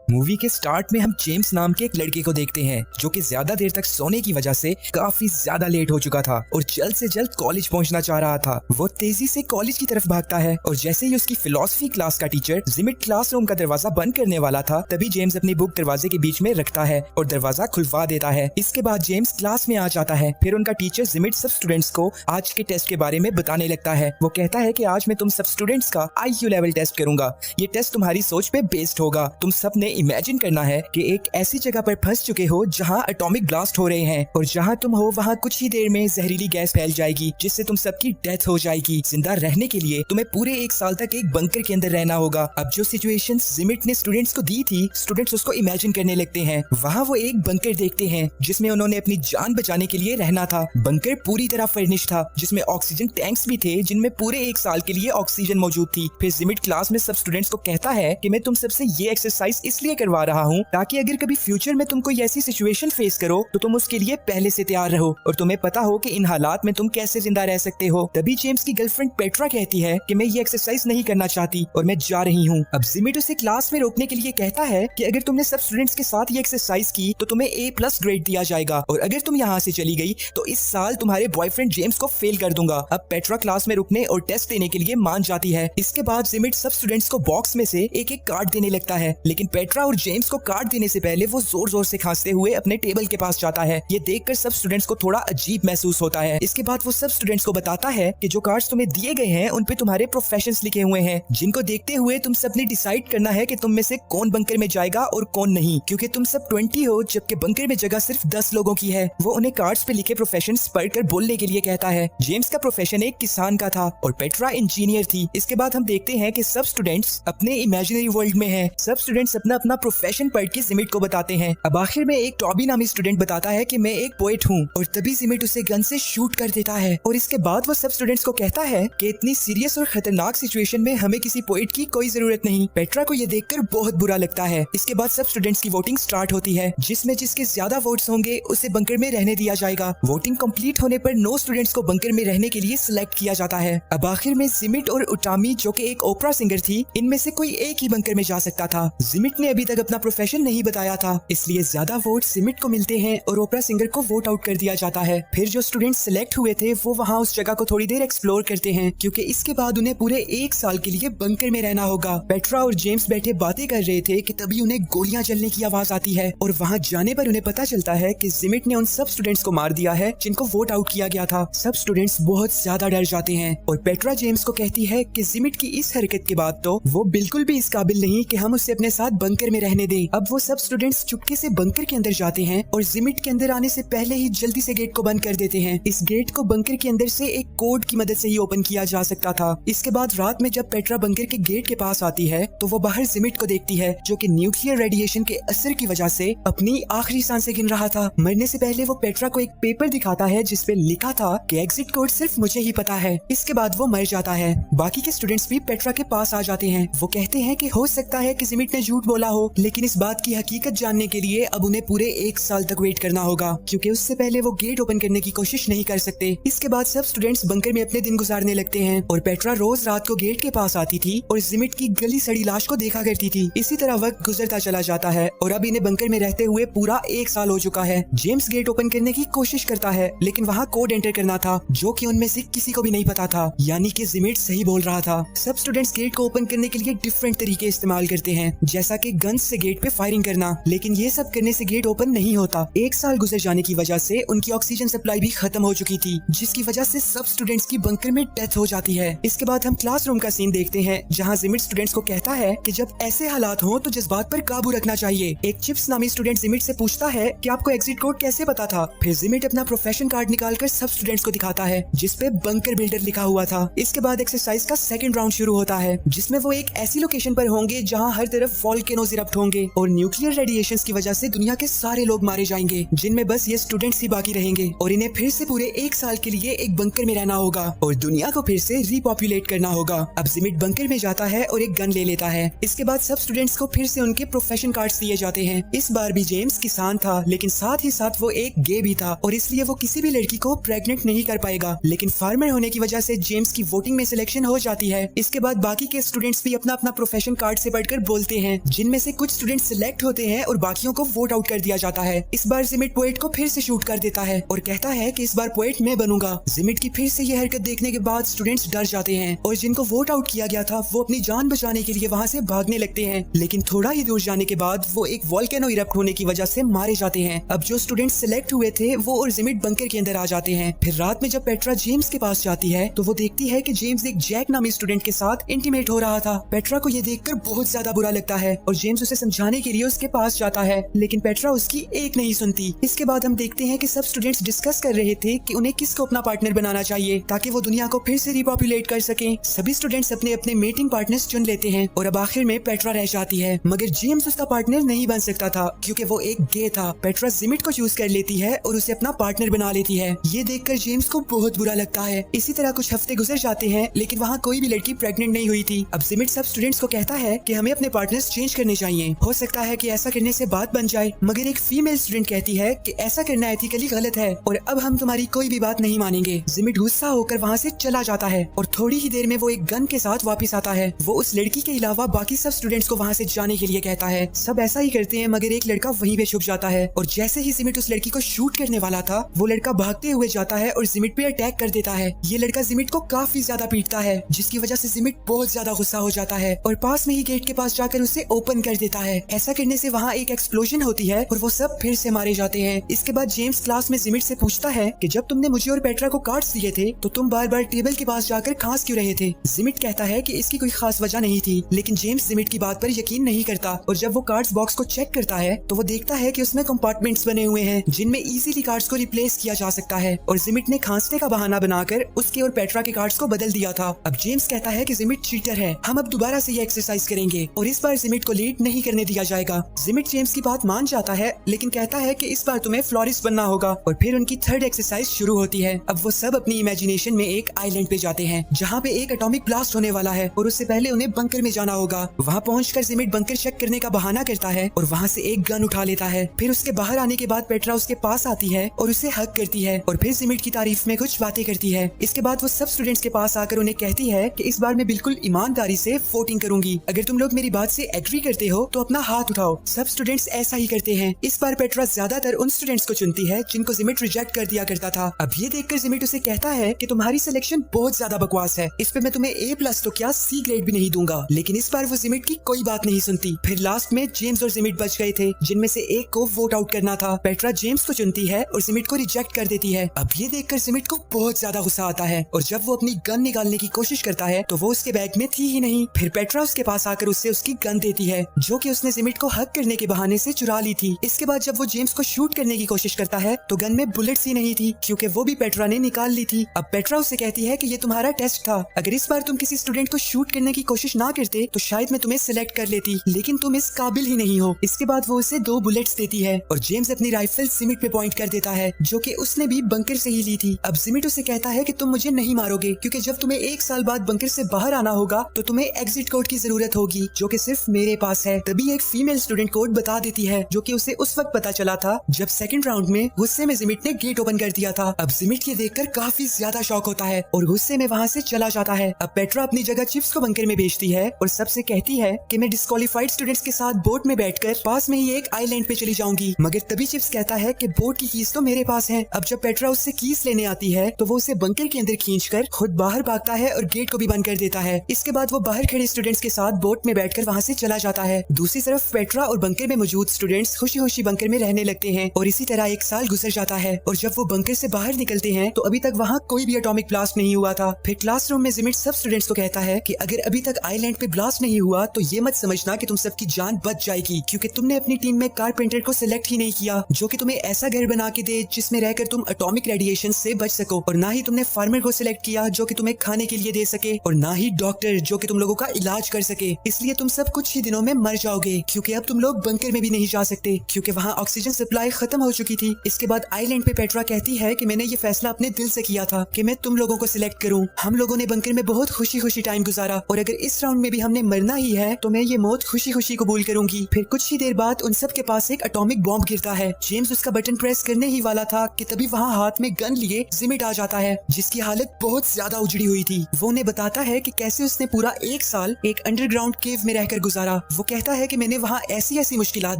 Movie के start में हम जेम्स नाम के एक लड़के को देखते हैं जो कि ज्यादा देर तक सोने की वजह से काफी ज्यादा लेट हो चुका था और जल्द से जल्द कॉलेज पहुंचना चाह रहा था। वो तेजी से कॉलेज की तरफ भागता है और जैसे ही उसकी फिलॉसफी क्लास का टीचर जिमिट क्लासरूम का दरवाजा बंद करने वाला था, तभी जेम्स अपनी बुक दरवाजे के बीच में रखता है और दरवाजा खुलवा देता है। इसके बाद जेम्स क्लास में आ जाता है। फिर उनका टीचर जिमिट सब स्टूडेंट्स को आज के टेस्ट के बारे में बताने लगता है। वो कहता है कि आज मैं तुम सब स्टूडेंट्स का IQ लेवल टेस्ट करूंगा। ये टेस्ट तुम्हारी सोच पे बेस्ड होगा। तुम सब ने इमेजिन करना है कि एक ऐसी जगह पर फंस चुके हो जहां एटॉमिक ब्लास्ट हो रहे हैं और जहां तुम हो वहां कुछ ही देर में जहरीली गैस फैल जाएगी जिससे तुम सबकी डेथ हो जाएगी। जिंदा रहने के लिए तुम्हें पूरे 1 साल तक एक बंकर के अंदर रहना होगा। अब जो सिचुएशन जिमिट ने स्टूडेंट्स को दी थी, स्टूडेंट्स उसको इमेजिन करने लगते हैं। वहाँ वो एक बंकर देखते हैं जिसमें उन्होंने अपनी जान बचाने के लिए रहना था। बंकर पूरी तरह फर्निश था जिसमें ऑक्सीजन टैंक्स भी थे जिनमें पूरे 1 साल के लिए ऑक्सीजन मौजूद थी। फिर जिमिट क्लास में सब स्टूडेंट्स को कहता है कि मैं तुम सबसे ये एक्सरसाइज इसलिए करवा रहा हूँ ताकि अगर कभी फ्यूचर में तुम कोई ऐसी सिचुएशन फेस करो तो तुम उसके लिए पहले से तैयार रहो और तुम्हें पता हो कि इन हालात में तुम कैसे जिंदा रह सकते हो। तभी जेम्स की गर्लफ्रेंड पेट्रा कहती है कि मैं ये एक्सरसाइज नहीं करना चाहती और मैं जा रही हूँ। अब जिमिट उसे क्लास में रोकने के लिए कहता है कि अगर तुमने सब स्टूडेंट्स के साथ ये एक्सरसाइज की तो तुम्हें A+ ग्रेड दिया जाएगा और अगर तुम यहाँ से चली गई तो इस साल तुम्हारे बॉयफ्रेंड जेम्स को फेल कर दूंगा। अब पेट्रा क्लास में रुकने और टेस्ट देने के लिए मान जाती है। इसके बाद जिमिट सब स्टूडेंट्स को बॉक्स में से एक एक कार्ड देने लगता है, लेकिन पेट्रा और जेम्स को कार्ड देने से पहले वो जोर जोर से खांसते हुए अपने टेबल के पास जाता है। ये देखकर सब स्टूडेंट्स को थोड़ा अजीब महसूस होता है। इसके बाद वो सब स्टूडेंट्स को बताता है कि जो कार्ड्स तुम्हें दिए गए हैं उन पे तुम्हारे प्रोफेशंस लिखे हुए हैं जिनको देखते हुए तुम सब ने डिसाइड करना है कि तुम में से कौन बंकर में जाएगा और कौन नहीं, क्योंकि तुम सब 20 हो जबकि बंकर में जगह सिर्फ 10 लोगों की है। वो उन्हें कार्ड्स पे लिखे प्रोफेशंस पढ़कर बोलने के लिए कहता है। जेम्स का प्रोफेशन एक किसान का था और पेट्रा इंजीनियर थी। इसके बाद हम देखते हैं कि सब स्टूडेंट्स अपने इमेजिनरी वर्ल्ड में हैं। सब स्टूडेंट्स अपना अपना प्रोफेशन पढ़ के जिमिट को बताते हैं। अब आखिर में एक टॉबी नामी स्टूडेंट बताता है कि मैं एक पोएट हूँ और तभी जिमिट उसे गन से शूट कर देता है। और इसके बाद वो सब स्टूडेंट्स को कहता है कि इतनी सीरियस और खतरनाक सिचुएशन में हमें किसी पोएट की कोई जरूरत नहीं। पेट्रा को ये देखकर बहुत बुरा लगता है। इसके बाद सब स्टूडेंट्स की वोटिंग स्टार्ट होती है जिसमें जिसके ज्यादा वोट्स होंगे उसे बंकर में रहने दिया जाएगा। वोटिंग कंप्लीट होने पर 9 स्टूडेंट्स को बंकर में रहने के लिए सिलेक्ट किया जाता है। अब आखिर में जिमिट और उटामी जो कि एक ओपरा सिंगर थी, इनमें से कोई एक ही बंकर में जा सकता था। जिमिट ने अभी तक अपना प्रोफेशन नहीं बताया था, इसलिए ज्यादा वोट जिमिट को मिलते हैं और ओपरा सिंगर को वोट आउट कर दिया जाता है। फिर जो स्टूडेंट्स सिलेक्ट हुए थे वो वहाँ उस जगह को थोड़ी देर एक्सप्लोर करते हैं क्योंकि इसके बाद उन्हें पूरे 1 साल के लिए बंकर में रहना होगा। पेट्रा और जेम्स बैठे बातें कर रहे थे कि तभी उन्हें गोलियां चलने की आवाज आती है और वहाँ जाने पर उन्हें पता चलता है कि जिमिट ने उन सब स्टूडेंट्स को मार दिया है जिनको वोट आउट किया गया था। सब स्टूडेंट्स बहुत ज्यादा डर जाते हैं और पेट्रा जेम्स को कहती है कि जिमिट की इस हरकत के बाद तो वो बिल्कुल भी इस काबिल नहीं कि हम उसे अपने साथ बंकर में रहने दें। अब वो सब स्टूडेंट्स चुपके से बंकर के अंदर जाते हैं और जिमिट के अंदर आने से पहले ही जल्दी से गेट को बंद कर देते हैं। इस गेट को बंकर के अंदर से एक कोड की मदद से ही ओपन किया जा सकता था। इसके बाद रात में जब पेट्रा बंकर के गेट के पास आती है तो वो बाहर जिमिट को देखती है जो कि न्यूक्लियर रेडिएशन के असर की वजह से अपनी आखिरी सांसें गिन रहा था। मरने से पहले वो पेट्रा को एक पेपर दिखाता है जिसपे लिखा था कि एग्जिट कोड सिर्फ मुझे ही पता है। इसके बाद वो मर जाता है। बाकी के स्टूडेंट्स भी पेट्रा के पास आ जाते हैं। वो कहते हैं कि हो सकता है कि जिमिट ने झूठ बोला हो, लेकिन इस बात की हकीकत जानने के लिए अब उन्हें पूरे 1 साल तक वेट करना होगा क्योंकि उससे पहले वो गेट ओपन करने की कोशिश नहीं कर सकते। इसके बाद सब स्टूडेंट्स बंकर में अपने दिन गुजारने लगते हैं और पेट्रा रोज रात को गेट के पास आती थी और जिमिट की गली सड़ी लाश को देखा करती थी। इसी तरह वक्त गुजरता चला जाता है और अब इन्हें बंकर में रहते हुए पूरा 1 साल हो चुका है। जेम्स गेट ओपन करने की कोशिश करता है लेकिन वहाँ कोड एंटर करना था जो कि उनमें से किसी को भी नहीं पता था, यानी कि जिमिट सही बोल रहा था। सब स्टूडेंट्स गेट को ओपन करने के लिए डिफरेंट तरीके इस्तेमाल करते हैं जैसा कि गन्स से गेट पे फायरिंग करना, लेकिन ये सब करने से गेट ओपन नहीं होता। 1 साल गुजर जाने की वजह से उनकी ऑक्सीजन सप्लाई भी खत्म हो चुकी थी जिसकी वजह से सब स्टूडेंट्स की बंकर में डेथ हो जाती है। इसके बाद हम क्लासरूम का सीन देखते हैं जहाँ जिमिट स्टूडेंट्स को कहता है कि जब ऐसे हालात हो तो जज्बात पर काबू रखना चाहिए। एक चिप्स नामी स्टूडेंट जिमिट से पूछता है कि आपको एग्जिट कोड कैसे पता था। फिर जिमिट अपना प्रोफेशन कार्ड निकालकर सब स्टूडेंट्स को दिखाता है जिसपे बंकर बिल्डर लिखा हुआ था। इसके बाद एक्सरसाइज का सेकंड राउंड शुरू होता है जिसमें वो एक ऐसी लोकेशन पर होंगे जहाँ हर तरफ वोल्केनोज इरप्ट होंगे और न्यूक्लियर रेडिएशंस की वजह से दुनिया के सारे लोग मारे जाएंगे, जिनमें बस ये स्टूडेंट्स ही बाकी रहेंगे और इन्हें फिर से पूरे 1 साल के लिए एक बंकर में रहना होगा और दुनिया को फिर से रिपॉपुलेट करना होगा। अब जिमिट बंकर में जाता है और एक गन ले लेता है। इसके बाद सब स्टूडेंट्स को फिर से उनके प्रोफेशन कार्ड्स दिए जाते हैं। इस बार भी जेम्स किसान था लेकिन साथ ही साथ वो एक गे भी था और इसलिए वो किसी भी लड़की को प्रेग्नेंट नहीं कर पाएगा, लेकिन फार्मर होने की वजह से जेम्स की वोटिंग में सिलेक्शन हो जाती है। इसके बाद बाकी के स्टूडेंट्स भी अपना अपना प्रोफेशन कार्ड से पढ़कर बोलते हैं जिनमें जिनमें से कुछ स्टूडेंट सिलेक्ट होते हैं और बाकियों को वोट आउट कर दिया जाता है। इस बार जिमिट पोएट को फिर से शूट कर देता है और कहता है कि इस बार पोएट मैं बनूंगा। जिमिट की फिर से ये हरकत देखने के बाद स्टूडेंट्स डर जाते हैं और जिनको वोट आउट किया गया था वो अपनी जान बचाने के लिए वहाँ से भागने लगते हैं, लेकिन थोड़ा ही दूर जाने के बाद वो एक वोल्केनो इरप्ट होने की वजह से मारे जाते हैं। अब जो स्टूडेंट सिलेक्ट हुए थे वो और जिमिट बंकर के अंदर आ जाते हैं। फिर रात में जब पेट्रा जेम्स के पास जाती है तो वो देखती है कि जेम्स एक जैक नामी स्टूडेंट के साथ इंटीमेट हो रहा था। पेट्रा को ये देखकर बहुत ज्यादा बुरा लगता है और जेम्स उसे समझाने के लिए उसके पास जाता है, लेकिन पेट्रा उसकी एक नहीं सुनती। इसके बाद हम देखते हैं कि सब स्टूडेंट्स डिस्कस कर रहे थे कि उन्हें किसको अपना पार्टनर बनाना चाहिए ताकि वो दुनिया को फिर से रिपॉपुलेट कर सकें। सभी स्टूडेंट्स अपने अपने मेटिंग पार्टनर्स चुन लेते हैं और अब आखिर में पेट्रा रह जाती है, मगर जेम्स उसका पार्टनर नहीं बन सकता था क्योंकि वो एक गे था। पेट्रा जिमिट को चूज कर लेती है और उसे अपना पार्टनर बना लेती है। ये देखकर जेम्स को बहुत बुरा लगता है। इसी तरह कुछ हफ्ते गुजर जाते हैं, लेकिन वहाँ कोई भी लड़की प्रेग्नेंट नहीं हुई थी। अब जिमिट सब स्टूडेंट्स को कहता है कि हमें अपने पार्टनर्स चेंज करने चाहिए, हो सकता है कि ऐसा करने से बात बन जाए, मगर एक फीमेल स्टूडेंट कहती है कि ऐसा करना एथिकली गलत है और अब हम तुम्हारी कोई भी बात नहीं मानेंगे। जिमिट गुस्सा होकर वहाँ से चला जाता है और थोड़ी ही देर में वो एक गन के साथ वापस आता है। वो उस लड़की के अलावा बाकी सब स्टूडेंट्स को वहाँ से जाने के लिए कहता है। सब ऐसा ही करते हैं, मगर एक लड़का वहीं पे छुप जाता है और जैसे ही जिमिट उस लड़की को शूट करने वाला था वो लड़का भागते हुए जाता है और जिमिट पे अटैक कर देता है। ये लड़का जिमिट को काफी ज्यादा पीटता है, जिसकी वजह से जिमिट बहुत ज्यादा गुस्सा हो जाता है और पास में ही गेट के पास जाकर उसे ओपन कर देता है। ऐसा करने से वहाँ एक एक्सप्लोजन होती है और वो सब फिर से मारे जाते हैं। इसके बाद जेम्स क्लास में जिमिट से पूछता है कि जब तुमने मुझे और पेट्रा को कार्ड्स दिए थे तो तुम बार बार टेबल के पास जाकर खांस क्यों रहे थे। जिमिट कहता है कि इसकी कोई खास वजह नहीं थी, लेकिन जेम्स जिमिट की बात पर यकीन नहीं करता और जब वो कार्ड्स बॉक्स को चेक करता है तो वो देखता है कि उसमें कंपार्टमेंट्स बने हुए हैं जिनमें इजीली कार्ड्स को रिप्लेस किया जा सकता है और जिमिट ने खांसने का बहाना बनाकर उसके और पेट्रा के कार्ड्स को बदल दिया था। अब जेम्स कहता है कि जिमिट चीटर है, हम अब दोबारा से ये एक्सरसाइज करेंगे और इस बार जिमिट को लीड नहीं करने दिया जाएगा। जिमिट जेम्स की बात मान जाता है, लेकिन कहता है कि इस बार तुम्हें फ्लोरिस्ट बनना होगा और फिर उनकी थर्ड एक्सरसाइज शुरू होती है। अब वो सब अपनी इमेजिनेशन में एक आइलैंड पे जाते हैं जहाँ पे एक एटॉमिक ब्लास्ट होने वाला है और उससे पहले उन्हें बंकर में जाना होगा। वहाँ पहुंचकर जिमिट बंकर चेक करने का बहाना करता है और वहाँ से एक गन उठा लेता है। फिर उसके बाहर आने के बाद पेट्रा उसके पास आती है और उसे हग करती है और फिर जिमिट की तारीफ में कुछ बातें करती है। इसके बाद वो सब स्टूडेंट्स के पास आकर उन्हें कहती है कि इस बार मैं बिल्कुल ईमानदारी से वोटिंग करूंगी, अगर तुम लोग मेरी बात से एग्री करते हो तो अपना हाथ उठाओ। सब स्टूडेंट्स ऐसा ही करते हैं। इस बार पेट्रा ज्यादातर उन स्टूडेंट्स को चुनती है जिनको जिमिट रिजेक्ट कर दिया करता था। अब ये देखकर जिमिट उसे कहता है कि तुम्हारी सिलेक्शन बहुत ज्यादा बकवास है, इस पे मैं तुम्हें A+ तो क्या C ग्रेड भी नहीं दूंगा। लेकिन इस बार वो जिमिट की कोई बात नहीं सुनती। फिर लास्ट में जेम्स और जिमिट बच गए थे, जिनमें से एक को वोट आउट करना था। पेट्रा जेम्स को चुनती है और जिमिट को रिजेक्ट कर देती है। अब ये देखकर जिमिट को बहुत ज्यादा गुस्सा आता है और जब वो अपनी गन निकालने की कोशिश करता है तो वो उसके बैग में थी ही नहीं। फिर पेट्रा उसके पास आकर उससे उसकी गन देती है जो कि उसने जिमिट को हक करने के बहाने से चुरा ली थी। इसके बाद जब वो जेम्स को शूट करने की कोशिश करता है तो गन में बुलेट्स ही नहीं थी क्योंकि वो भी पेट्रा ने निकाल ली थी। अब पेट्रा उससे कहती है कि ये तुम्हारा टेस्ट था, अगर इस बार तुम किसी स्टूडेंट को शूट करने की कोशिश ना करते तो शायद मैं तुम्हें सिलेक्ट कर लेती, लेकिन तुम इस काबिल ही नहीं हो। इसके बाद वो उसे 2 बुलेट्स देती है और जेम्स अपनी राइफल जिमिट पे पॉइंट कर देता है जो कि उसने भी बंकर से ही ली थी। अब जिमिट उसे कहता है कि तुम मुझे नहीं मारोगे क्योंकि जब तुम्हें 1 साल बाद बंकर से बाहर आना होगा तो तुम्हें एग्जिट कोड की जरूरत होगी जो कि सिर्फ मेरे पास है। तभी एक फीमेल स्टूडेंट कोड बता देती है जो कि उसे उस वक्त पता चला था जब सेकंड राउंड में गुस्से में जिमिट ने गेट ओपन कर दिया था। अब जिमिट ये देखकर काफी ज्यादा शॉक होता है और गुस्से में वहाँ से चला जाता है। अब पेट्रा अपनी जगह चिप्स को बंकर में भेजती है और सबसे कहती है कि मैं डिस्क्वालीफाइड स्टूडेंट्स के साथ बोट में बैठकर पास में ही एक आइलैंड पे चली जाऊंगी, मगर तभी चिप्स कहता है कि बोट की कीज तो मेरे पास है। अब जब पेट्रा उससे कीज लेने आती है तो वो उसे बंकर के अंदर खींचकर खुद बाहर भागता है और गेट को भी बंद कर देता है। इसके बाद वो बाहर खड़े स्टूडेंट्स के साथ बोट में बैठकर वहाँ से चला जाता है। दूसरी तरफ पेट्रा और बंकर में मौजूद स्टूडेंट्स खुशी खुशी बंकर में रहने लगते हैं और इसी तरह 1 साल गुजर जाता है और जब वो बंकर से बाहर निकलते हैं तो अभी तक वहाँ कोई भी एटॉमिक ब्लास्ट नहीं हुआ था। फिर क्लासरूम में जिमिट सब स्टूडेंट्स को कहता है कि अगर अभी तक आइलैंड पे ब्लास्ट नहीं हुआ तो ये मत समझना कि तुम सबकी जान बच जाएगी क्योंकि तुमने अपनी टीम में कारपेंटर को सिलेक्ट ही नहीं किया जो कि तुम्हें ऐसा घर बना के दे जिसमें रहकर तुम एटॉमिक रेडिएशन से बच सको, और ना ही तुमने फार्मर को सिलेक्ट किया जो कि तुम्हें खाने के लिए दे सके, और ना ही डॉक्टर जो कि तुम लोगों का इलाज कर सके। इसलिए तुम सब कुछ ही दिनों में मर जाओगे क्योंकि अब तुम लोग बंकर में भी नहीं जा सकते क्योंकि वहाँ ऑक्सीजन सप्लाई खत्म हो चुकी थी। इसके बाद आइलैंड पे पेट्रा कहती है कि मैंने ये फैसला अपने दिल से किया था कि मैं तुम लोगों को सिलेक्ट करूं। हम लोगों ने बंकर में बहुत खुशी खुशी टाइम गुजारा और अगर इस राउंड में भी हमने मरना ही है तो मैं ये मौत खुशी खुशी कबूल करूंगी। फिर कुछ ही देर बाद उन सब के पास एक एटॉमिक बॉम्ब गिरता है। जेम्स उसका बटन प्रेस करने ही वाला था कि तभी वहाँ हाथ में गन लिए जिमिट आ जाता है जिसकी हालत बहुत ज्यादा उजड़ी हुई थी। वो उन्हें बताता है कि कैसे उसने पूरा 1 साल एक अंडरग्राउंड केव में रहकर गुजारा। वो कहता है कि मैंने वहाँ ऐसी ऐसी मुश्किलात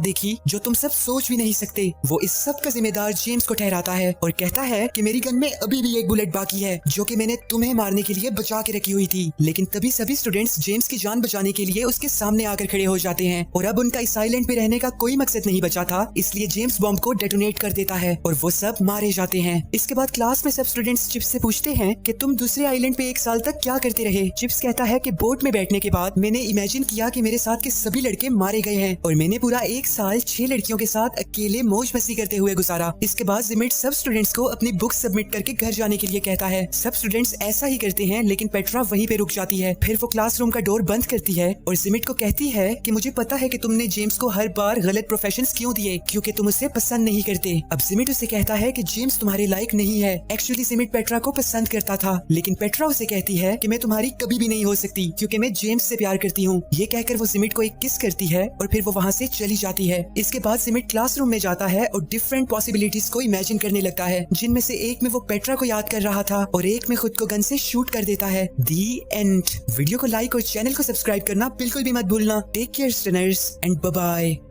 देखी जो तुम सब सोच भी नहीं सकते। वो इस सब का जिम्मेदार जेम्स को ठहराता है और कहता है कि मेरी गन में अभी भी एक बुलेट बाकी है जो कि मैंने तुम्हें मारने के लिए बचा के रखी हुई थी। लेकिन तभी सभी स्टूडेंट्स जेम्स की जान बचाने के लिए उसके सामने आकर खड़े हो जाते हैं और अब उनका इस आइलैंड पे रहने का कोई मकसद नहीं बचा था, इसलिए जेम्स बॉम्ब को डेटोनेट कर देता है और वो सब मारे जाते हैं। इसके बाद क्लास में सब स्टूडेंट्स चिप्स से पूछते हैं कि तुम दूसरे आइलैंड पे 1 साल तक क्या करते रहे। चिप्स कहता है कि बोट में बैठने के बाद मैंने इमेजिन किया कि मेरे साथ के सभी लड़के मारे गए हैं और मैंने पूरा 1 साल 6 लड़कियों के साथ अकेले मौज मस्ती करते हुए गुजारा। इसके बाद जिमिट सब स्टूडेंट्स को अपनी बुक सबमिट करके घर जाने के लिए कहता है। सब स्टूडेंट्स ऐसा ही करते हैं लेकिन पेट्रा वहीं पे रुक जाती है। फिर वो क्लासरूम का डोर बंद करती है और जिमिट को कहती है कि मुझे पता है कि तुमने जेम्स को हर बार गलत प्रोफेशंस क्यों दिए, क्योंकि तुम उसे पसंद नहीं करते। अब जिमिट उसे कहता है कि जेम्स तुम्हारे लायक नहीं है। एक्चुअली जिमिट पेट्रा को पसंद करता था लेकिन पेट्रा उसे कहती है कि मैं तुम्हारी कभी भी नहीं हो सकती क्योंकि मैं जेम्स से प्यार करती हूँ। ये कहकर वो जिमिट को एक किस करती है और फिर वो वहाँ से चली जाती है। इसके बाद जिमिट क्लासरूम में जाता है और डिफरेंट पॉसिबिलिटीज को इमेजिन करने लगता है, जिनमें से एक में वो पेट्रा को याद कर रहा था और एक में खुद को गन से शूट कर देता है। The end. वीडियो को लाइक और चैनल को सब्सक्राइब करना बिल्कुल भी मत भूलना। Take care stunners and bye bye.